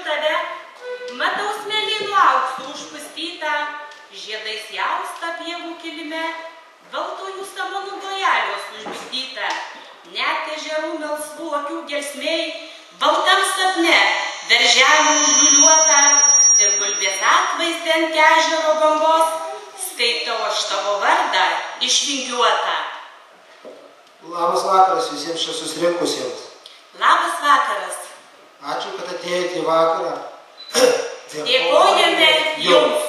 tave, matau smėlynų auksų užpustytą, žiedais jaustą pievų kilime, baltųjų samanų gojelios užmigdytą, net ežerų melsvų akių gelsmėj, baltam sapne berželių užliuliuota ir gulbės atvaizde ant ežero bangos, skaitau aš tavo vardą išvingiuotą. Labas vakaras visiems čia susirinkusiems. Labas vakaras. Ačiū, kad atėjote į vakarą. Dėkojame jums.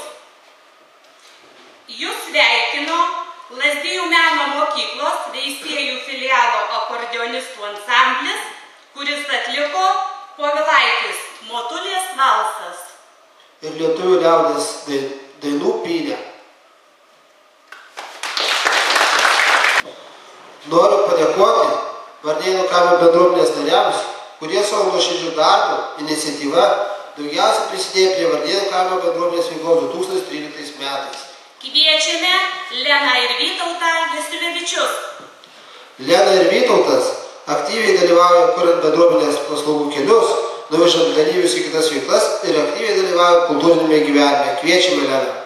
Jūs sveikino Lazdijų meno mokyklos Veisiejų filialo akordeonistų ansamblis, kuris atliko Povilaitis Motulės valsas. Ir lietuvių liaudies dainų pynė. Noriu padėkoti Varnėnų kaimo bendruomenės nariams, kurie savo nuoširdžiu darbu, iniciatyva daugiausiai prisidėjo prie Varnėnų kaimo bendruomenės veiklos 2013 metais. Kviečiame Leną ir Vytautą Vasilevičius. Lena ir Vytautas aktyviai dalyvauja kuriant bendruomenės paslaugų kelius, nuvežant dalyvius į kitas veiklas ir aktyviai dalyvauja kultūrinėme gyvenime. Kviečiame Leną.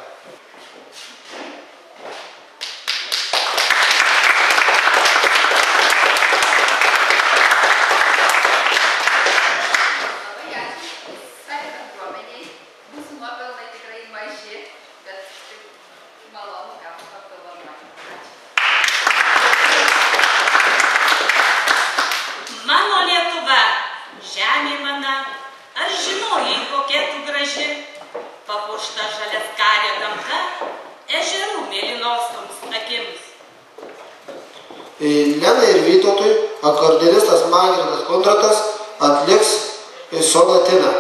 Lenai ir Vytautui akordeonistas Magridas Kondratas atliks sonatiną.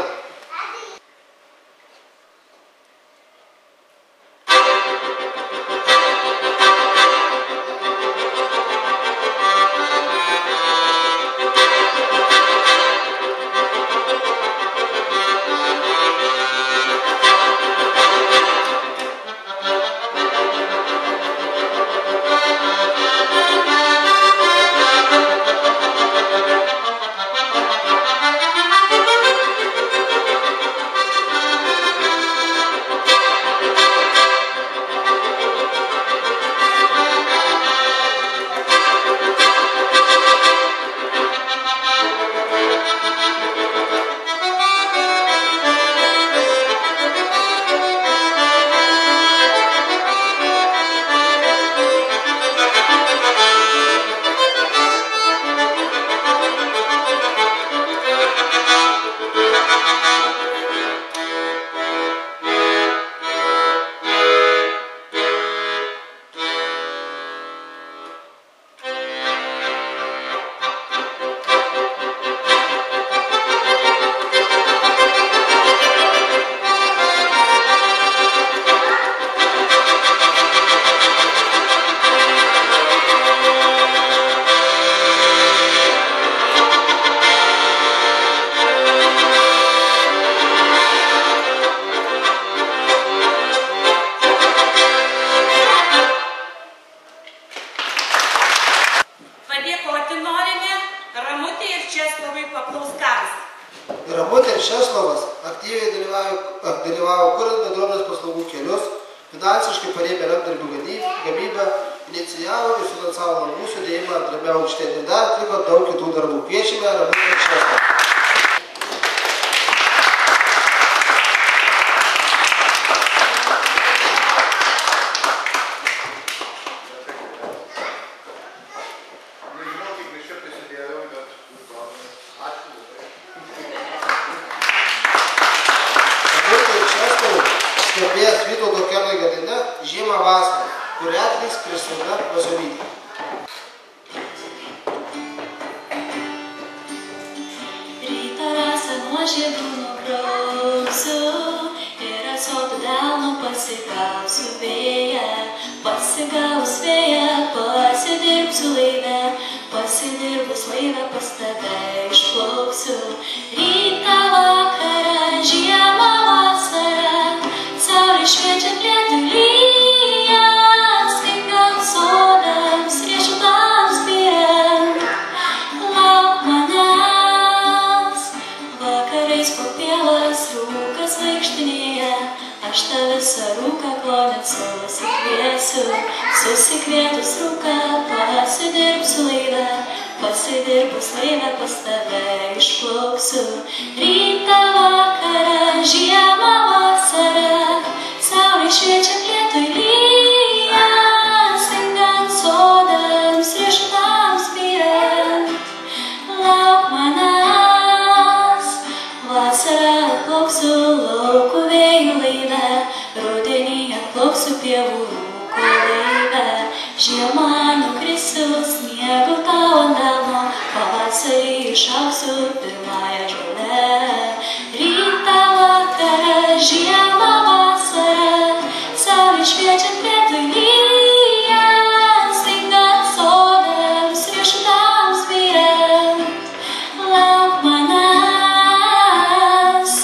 Ramutė ir Česlovas aktyviai dalyvavo kuriant bendruomenės paslaugų kelius, finansiškai parėmė rankdarbių gamybą, inicijavo ir finansavo langų sudėjimą antrame aukšte ir dar atliko daug kitų darbų. Kviečiame Ramutę ir Česlovą. Skambės Vytauto Kernagio daina Žiemą vasarą, kurią atliks Kristina Vasovytė. Rytą rasą nuo žiedų nubrausiu ir ąsotų delno pasigausiu vėją. Pasigaus vėją, pasidirbsiu laive, pasidirbus laive pas tave išplauksiu. Rytą vakarą, žiemą vasarą, saulė šviečiant lietų lyjant, skaitant sodams, riešutams byrant. Lauk manęs, vakarais po pievas aš tą visą rūką klonint susikvietus rūką, pasidirbsiu laivę, pasidirbus laivę pas tave išplauksiu. Rytą, vakarą, žiemą, vasarą, saulė šviečia lietui lyjant, stingant sodams, riešutams byrant. Lauk manęs, vasarą atplauksiu laukų vėjų laivę, rudenį atplauksiu pievų rūkų laivę, žiemą nukrisiu sniegu tau ant delno, pavasarį išauksiu pirmąją žolę. Rytą, vakarą, žiemą, vasarą, saulė šviečiant lietui lyjant, stingant sodams, riešutams byrant. Lauk manęs,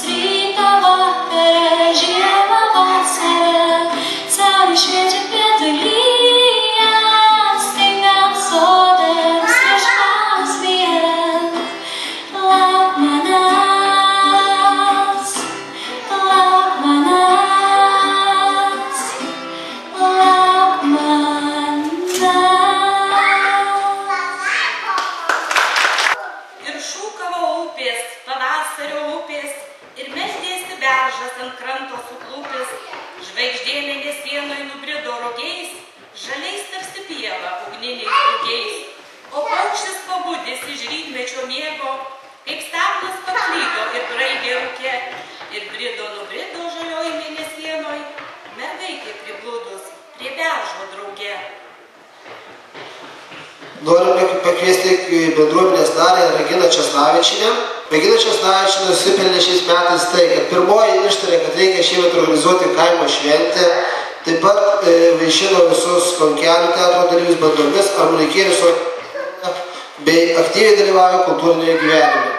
rytą, vakarą, žiemą, vasarą, saulė šviečiant lietui lyjant, stingant sodams, riešutams byrant. Lauk manęs, lauk manęs, lauk manęs. Ir šūkavo upės, pavasario upės, ir meldėsi beržas ant kranto suklūpęs, žvaigždėlinė sienoj nubrido rogiais, žaliais tarsi pieva ugniniais drugiais, o paukštis pabudęs iš rytmečio miego, kaip sapnas paklydo ir braidė rūke, ir nubrido žalioj mėnesienoj, mergaitė prigludus prie beržo drauge. Norime pakviesti bendruomenės narę Reginą Česnavičienę. Regina Česnavičienė nusipelnė šiais metais tai, kad pirmoji ištarė, kad reikia šiemet organizuoti kaimo šventę, taip pat vaišino visus Konkelių teatro dalyvius bandomis, armonikėlius bei aktyviai dalyvauja kultūrinėje gyvenime.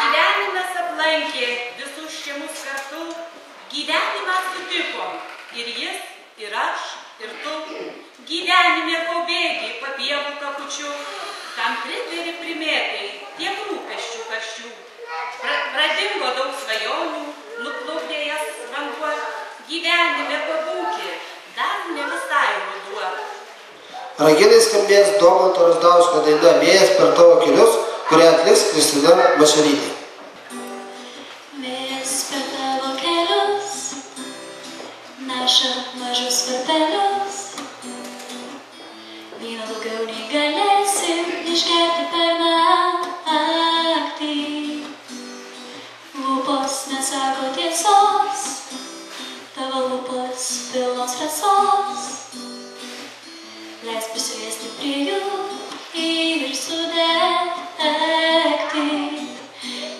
Gyvenimas aplankė visus šiemus kartu, gyvenimą sutikom, ir jis, ir aš, ir tu. Gyvenime ko bėgi papievų kapučių, tam pritveri primėtai tiek rūpesčių karščių. Pradingo daug svajonių, nuplukdė jas vanduo, gyvenime pabūki, dar ne visai ruduo. Reginai skambės Domanto Razdausko daina Vėjas per tavo kelius, kurią atliks Kristina Mašalytė. Vėjas per tavo kelius neša mažus varpelius, vyno daugiau nei galėsi išgerti per naktį. Lūpos nesako tiesos, tavo lūpos pilnos rasos, leis prisiliesti prie jų ir sudegti.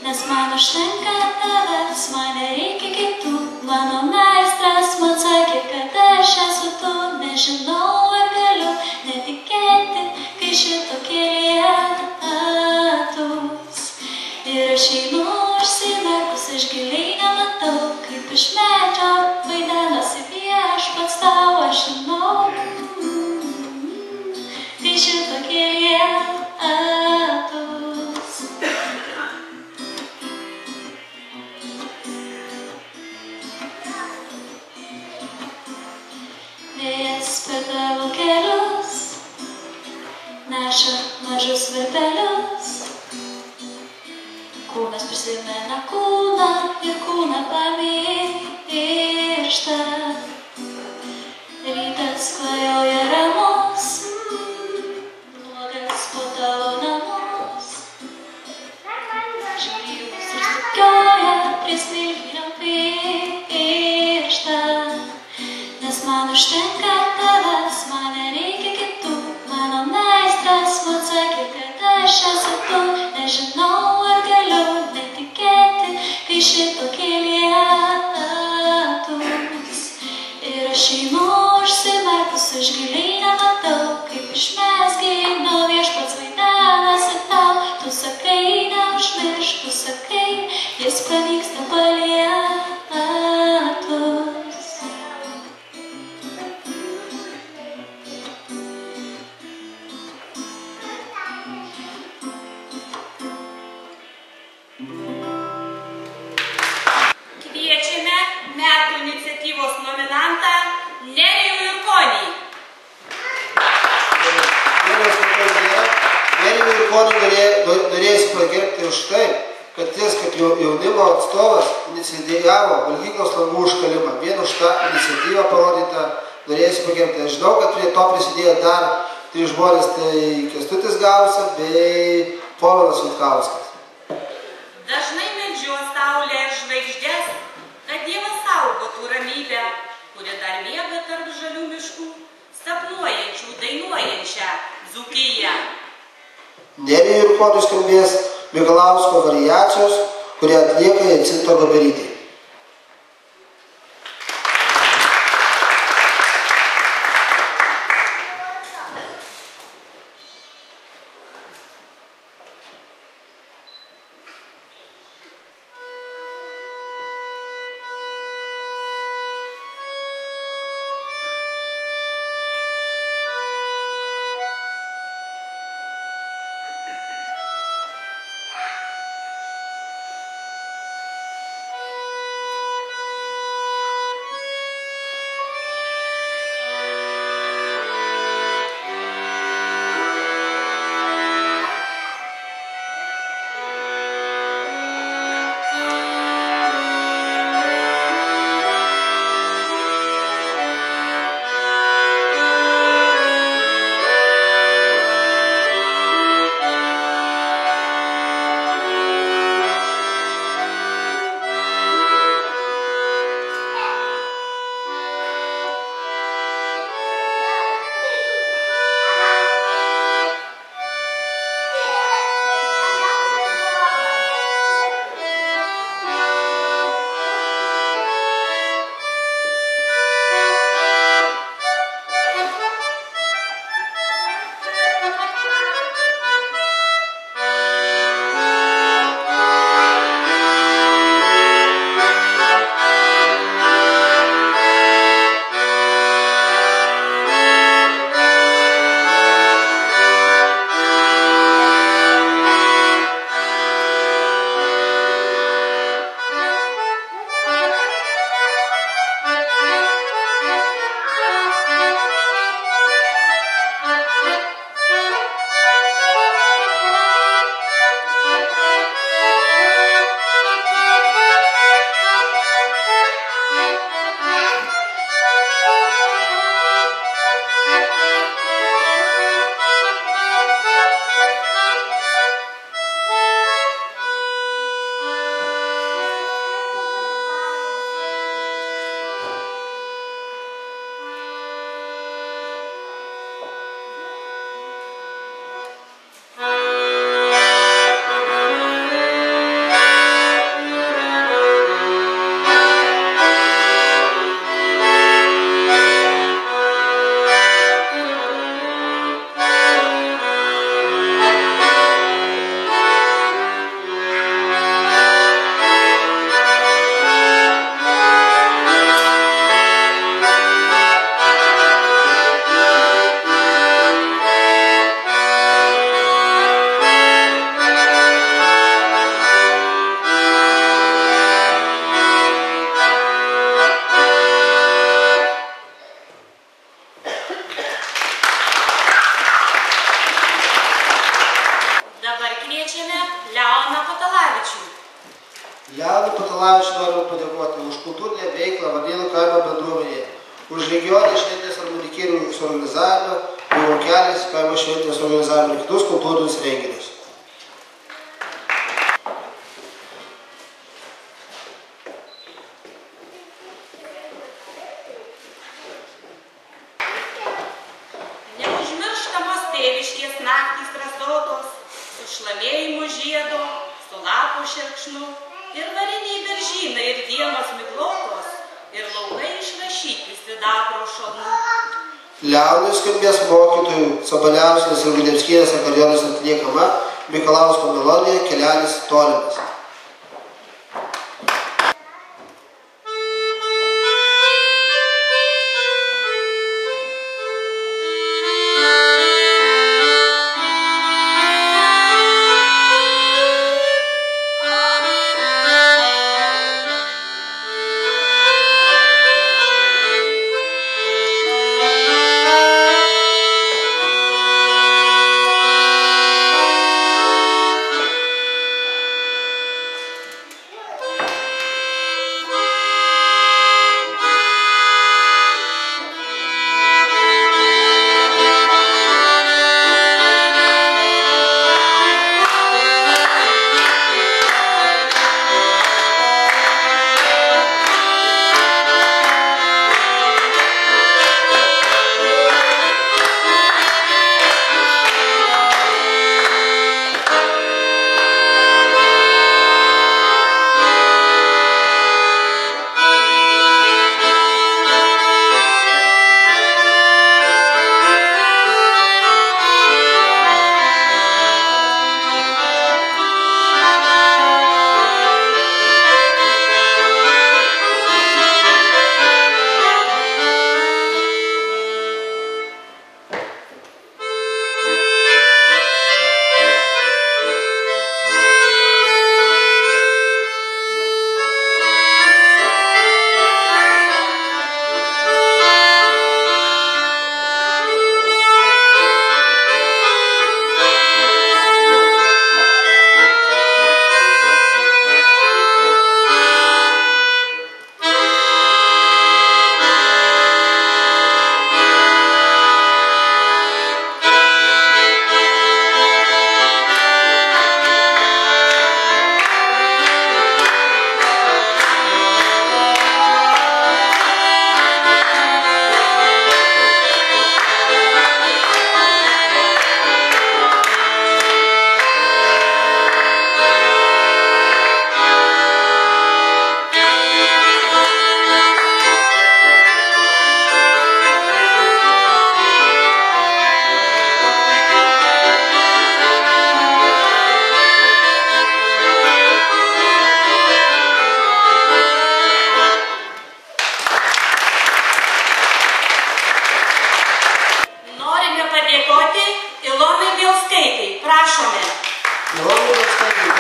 Nes man užtenka tavęs, man nereikia kitų. Mano meistras man sakė, kad aš esu tu. Nežinau, ar galiu netikėti, kai šitokie lietus. Ir aš einu užsimerkus, aš giliai nematau, kaip iš medžio vaidenosi viešpats tau. Aš žinau, kai šitokie lietus. Vėjas per tavo kelius neša mažus varpelius, kūnas prisimena kūną ir kūną pamiršta. Rytas klajoja ramus, nuogas po tavo namus, žvėrys išsukioja prie smilkinio pirštą. Nes man užtenka tavęs, man nereikia kitų. Mano meistras man sakė, kad aš esu tu. Nežinau, ar galiu netikėti, kai šitokie lietus. Jurkonui norėjusi pagerbti už tai, kad jis kaip jaunimo atstovas inicijavo valgyklos langų užkalimą. Vien už tą iniciatyvą parodytą norėjusi pagerbti. Aš žinau, kad prie to prisidėjo dar 3 žmonės, tai Kęstutis Gausa bei Povilas Vitkauskas. Dažnai meldžiu saulę ir žvaigždės, kad Dievas saugotų ramybę, kuri dar miega tarp žalių miškų, sapnuojančių, dainuojančią Dzūkiją. Nerijui Jurkonui skambės Mikalausko variacijos, kurie atlieka Jacinta Goberytė. Leonui Patalavičiui norime padėkoti už kultūrinę veiklą Varnėnų kaimo bendruomenėje, už regioninės šventės armonikėlių suorganizavimą, bei Vokelės kaimo šventės organizavimą ir kitus kultūrinius renginius. Neužmirštamos tėviškės naktys rasotos, su šlamėjimu žiedo, su lapų šerkšnu, ir variniai beržynai, ir dienos miglotos, ir laukai išrašyti sidabro šalmų. Leonui skambės mokytojų Sabaliauskienės ir Gudemskienės akordeonas atliekama Mikalausko melodija Kelelis tolimas.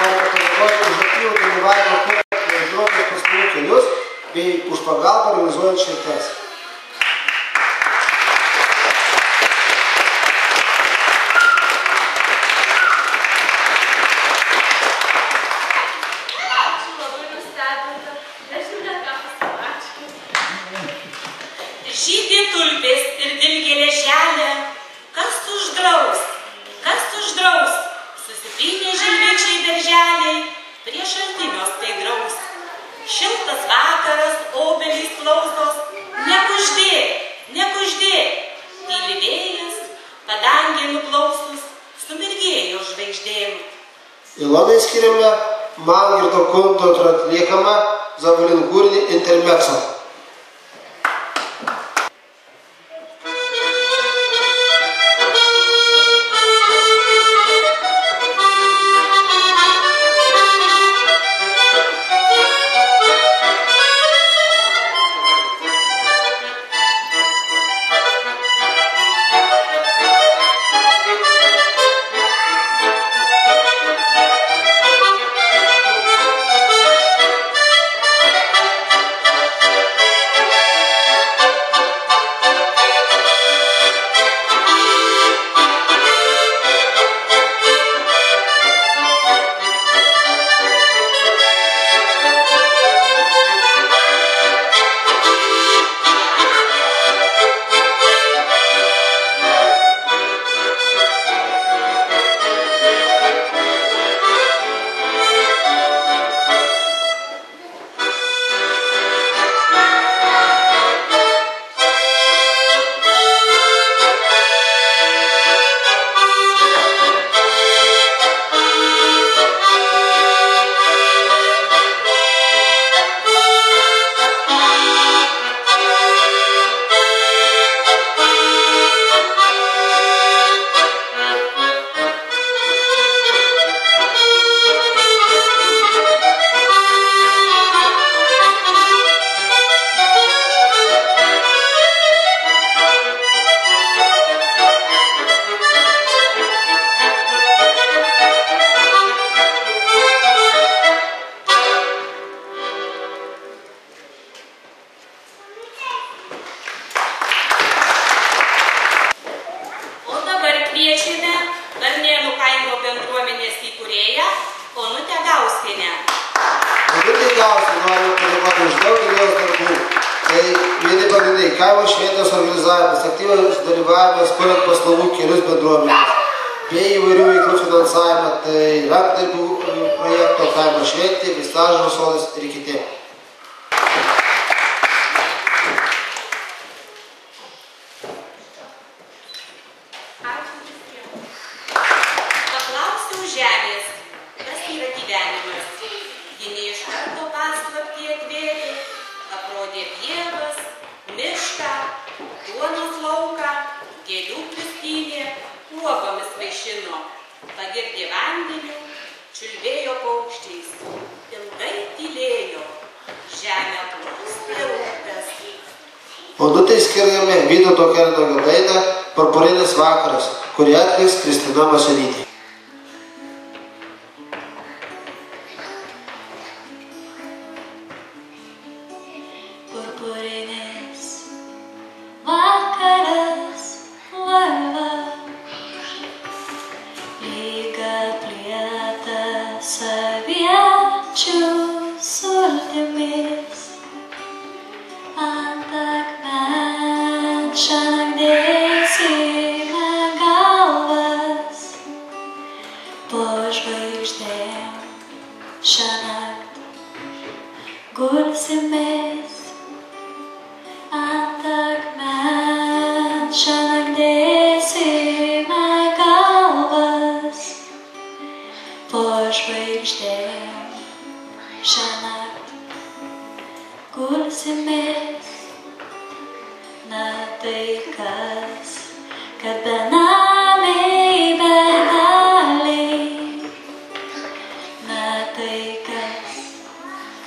noriu padėkoti už aktyvų dalyvavimą kuriant bendruomenės paslaugų kelius bei už pagalbą organizuojant šventes. Žydė tulpės ir dilgėlė žemė, kas uždraus, susipynė žilvičiai darželiai, prie šaltinio staigraus. Šiltas vakaras, obelys klausos, nekuždė, tyli vėjas, padangė nuklausus, sumirgėjo žvaigždėm. Ilonai skiriame Mangirdo Kondotro atliekamą Zavalin kūrinį Intermezzo. Noriu padėkoti už daugelį jos darbų. Tai vieni pagrindai kaimo šventės organizavimas, aktyvus dalyvavimas, kuriant paslaugų kelius bendruomenės, bei įvairių veiklų finansavimą, tai rankdarbių projekto kaimo šventė, vistažo sodas ir kiti. Paklausiau žemės, kas yra gyvenimas. Ji ne iš karto paslaptį atvėrė, aprodė pievas, mišką, duonos lauką, gėlių pristynė, uogomis vaišino, pagirdė vandeniu, čiulbėjo paukščiais, ilgai tylėjo, žemė plūstė upės. Onutei skiriame Vytauto Kernagio dainą Purpurinis vakaras, kurį atliks Kristina Masionytė. Purpurinis vakaras laiva, lyg aplietas aviečių sultimis, ant akmens dėsime galvas, po žvaigždėm šiąnakt gulsimės. Ant akmens šiąnakt dėsime galvas, po žvaigždėm šiąnakt gulsimės. Na tai kas, kad benamiai bedaliai, na tai kas,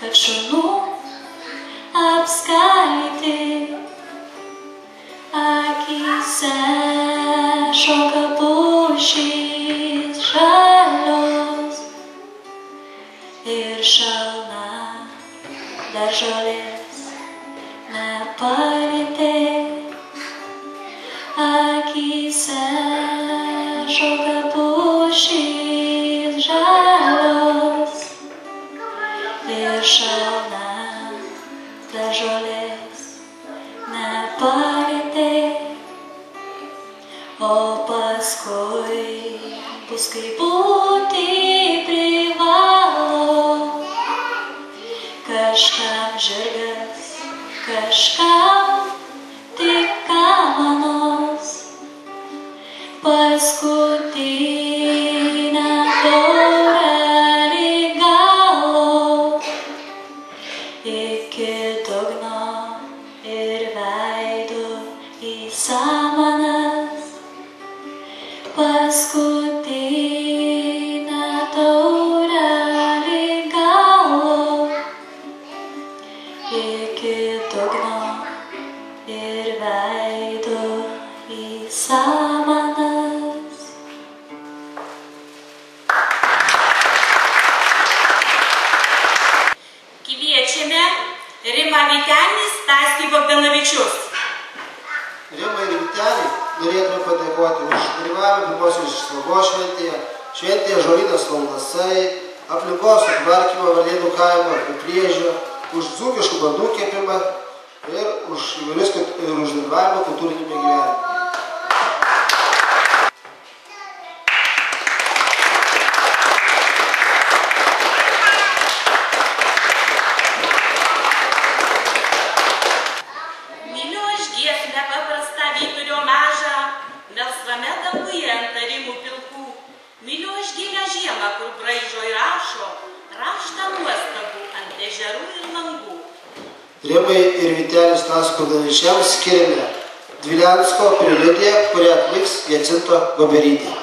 kad šunų apskaitė, akyse šoka pušys žalios, Žoga pušys žalios ir šalna ta žolės nepalietė, o paskui bus kaip būti privalo. Kažkam žirgas, kažkam tik kamanos, paskutinę taurelį galo, iki dugno ir veidu į samanas, paskutinę taurelį galo, iki dugno ir veidu į samanas. Kviečiame Rimą Vytenį, Stasį Bogdanovičius. Rimai ir Vytenį norėtume padėkoti už dalyvavimą pirmosios slaugos šventėje, šventėje Žolynas Laulasai, aplinkos sutvarkymą Varnėnų kaimo ir priežiūrą, už dzūkiškų bandų kepimą ir už dalyvavimą kultūrinėme gyvenime. Myliu aš giesmę paprastą Vyturio mažą, melsvame danguje ant tarimų pilkų. Myliu aš gilią žiemą, kur braižo ir rašo, raštą nuostabų ant ežerų ir langų. Rimai ir Vyteniui Stasio Bogdanovičiams skiriame Dvilensko preliudiją, kurią atliks Jacinta Goberytė.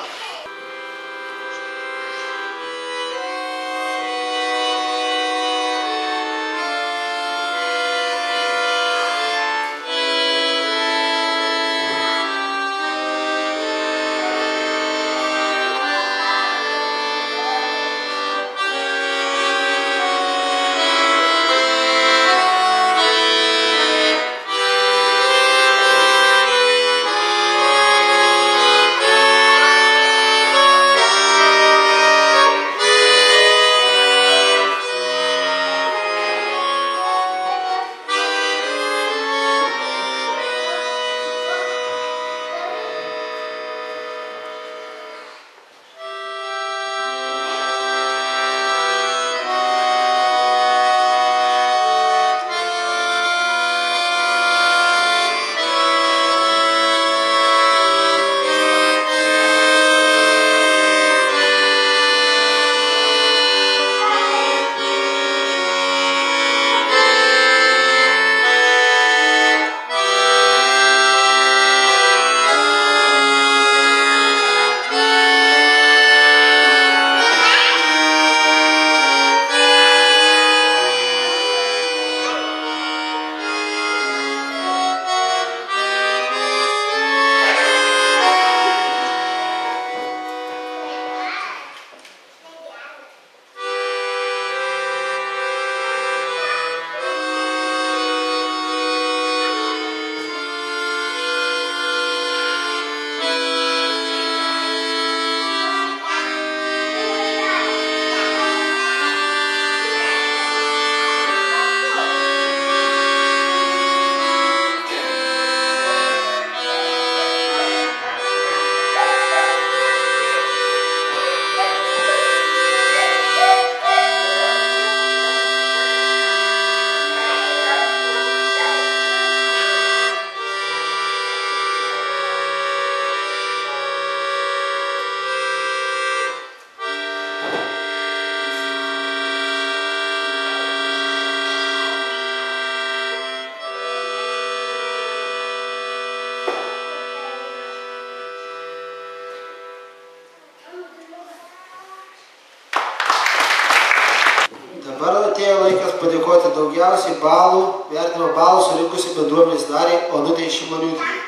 atėjo laikas padėkoti daugiausiai balų, vertinimo balų surinkusi bendruomenės nariai Onutei Šimoniūtei,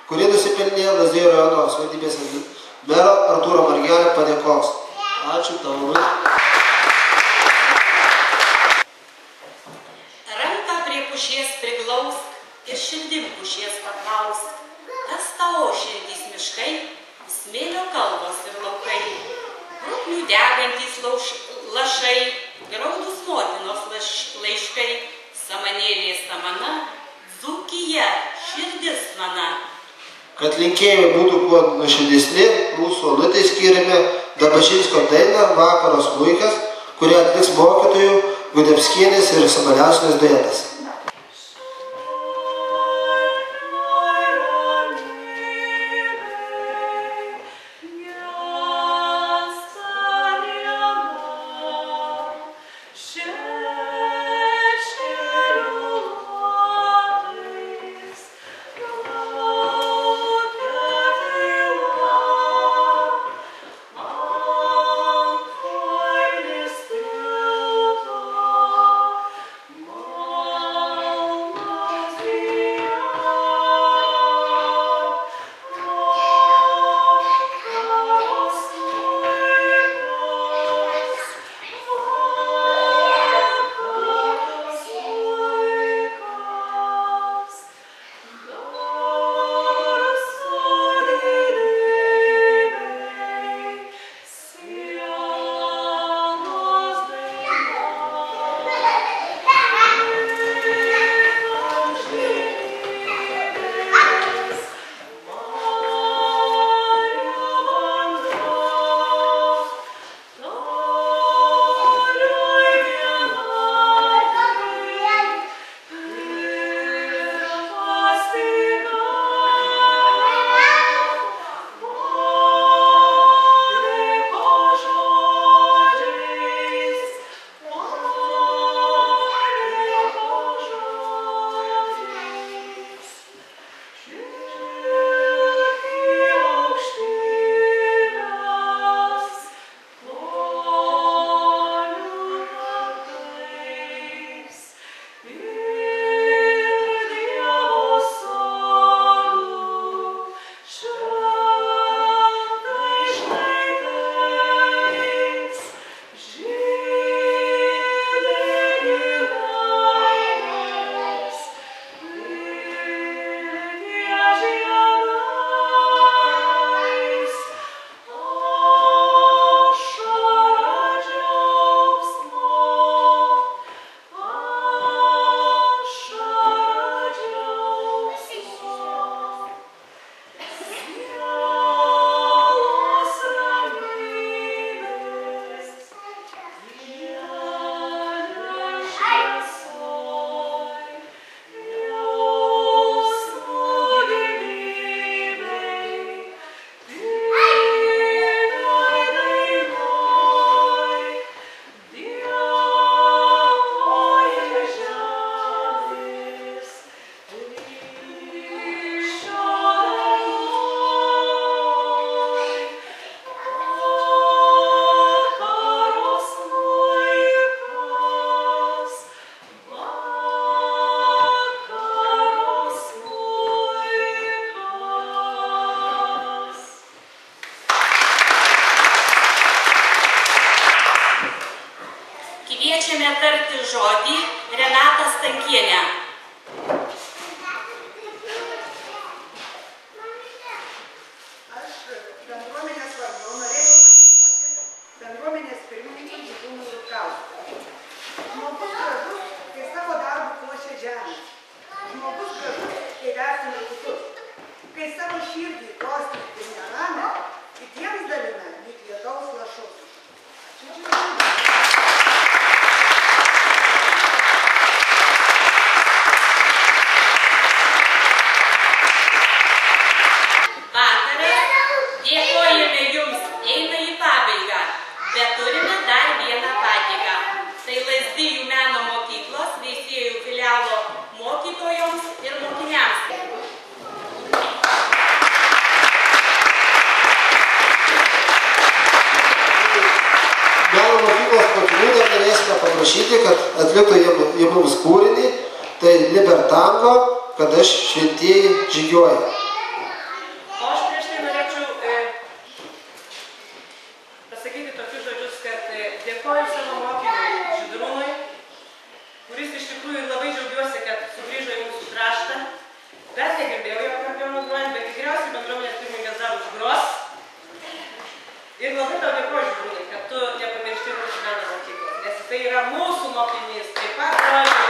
kuri nusipelnė Lazdijų rajono savivaldybės mero Artūro Margelio padėkos. Ačiū tau, Onutė. Ranką prie pušies priglausk ir širdim pušies paklausk, kas tavo širdys miškai, smėlio kalvos ir laukai, krupnių degantys lašai, graudūs motinos laiškai, samanėlė samana, Dzūkija, širdis mana. Kad linkėjimai būtų kuo nuoširdesni, mūsų onutei skiriame Dabašinsko dainą Vakaro smuikas, kurią atliks mokytojų Gudebskienės ir Samaliauskienės duetas. Kviečiame tarti žodį Renatą Stankienę. Aš bendruomenės vardu norėčiau padėkoti bendruomenės pirmininkui Žydrūnui Rukauskui. Žmogus gražus, kai savo darbą puošia žemę. Žmogus gražus, kai vertina kitus. Kai savo širdį klostį ir neramę, kitiems dalina lyg lietaus lašus. Bet turime dar vieną padėką. Tai Lazdijų meno mokyklos Veisiejų filialo mokytojoms ir mokiniams. Meno mokyklos mokinių dar norėsime paprašyti, kad atliktų jie mums kūrinį, tai Libertango, kada šventieji žygiuoja. Dėkoju savo mokiniui Žydrūnui, kuris iš tikrųjų labai džiaugiuosi, kad sugrįžo į mūsų kraštą. Dar negirdėjau jo akordeono grojant, bet tikriausiai bendruomenės pirmininkas dar užgros. mokinys. Taip pat groja.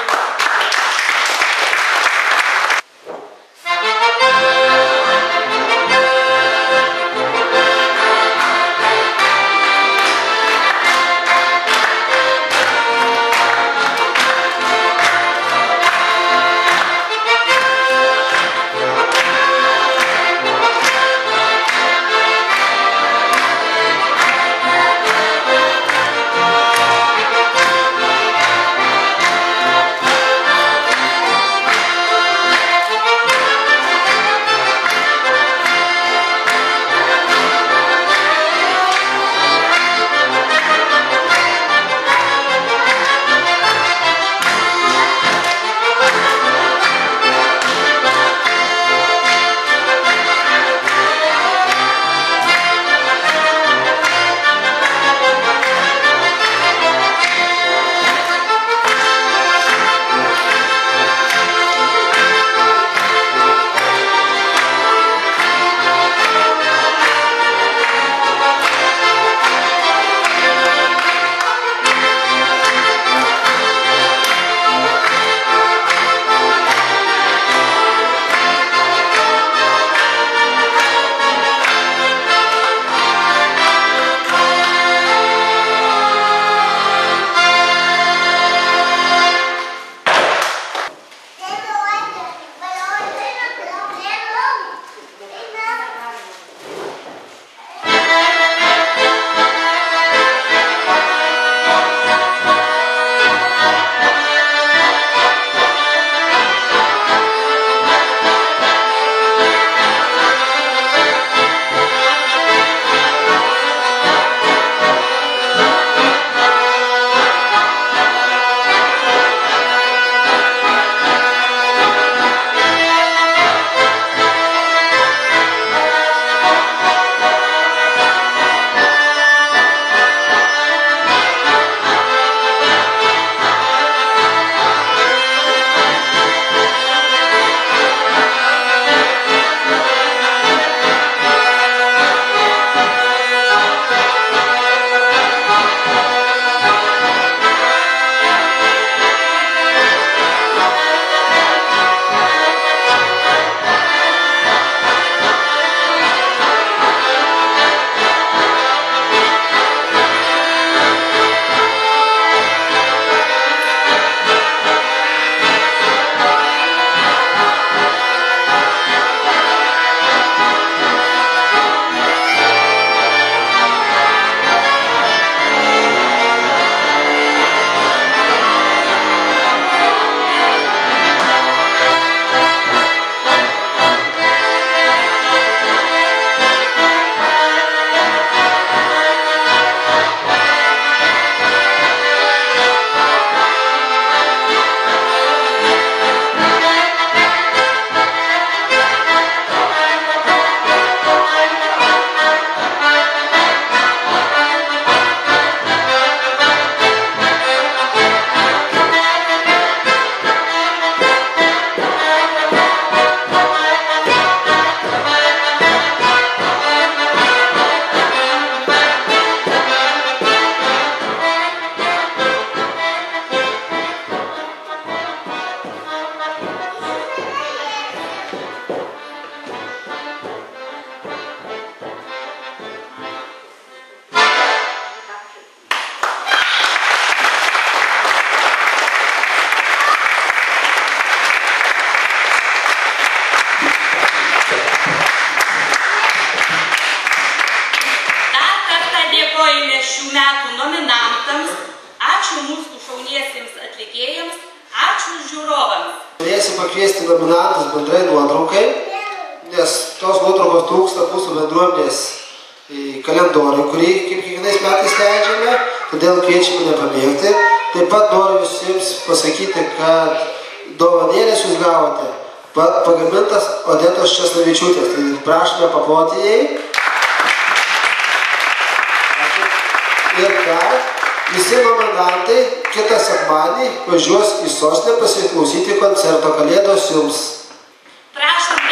Norėsim pakviesti nominantus bendrai nuotraukai, nes tos nuotraukos trūksta mūsų bendruomenės kalendoriui, kurį kaip kiekvienais metais leidžiame, todėl kviečiame nepamėgti. Taip pat noriu visiems pasakyti, kad dovanėlės jūs gavote pagamintas Odetos Česnavičiūtės, tai prašome paploti jai. Ir dar visi nominantai kitą sekmadienį važiuos į Sostinę pasiklausyti koncerto Kalėdos jums. Prašom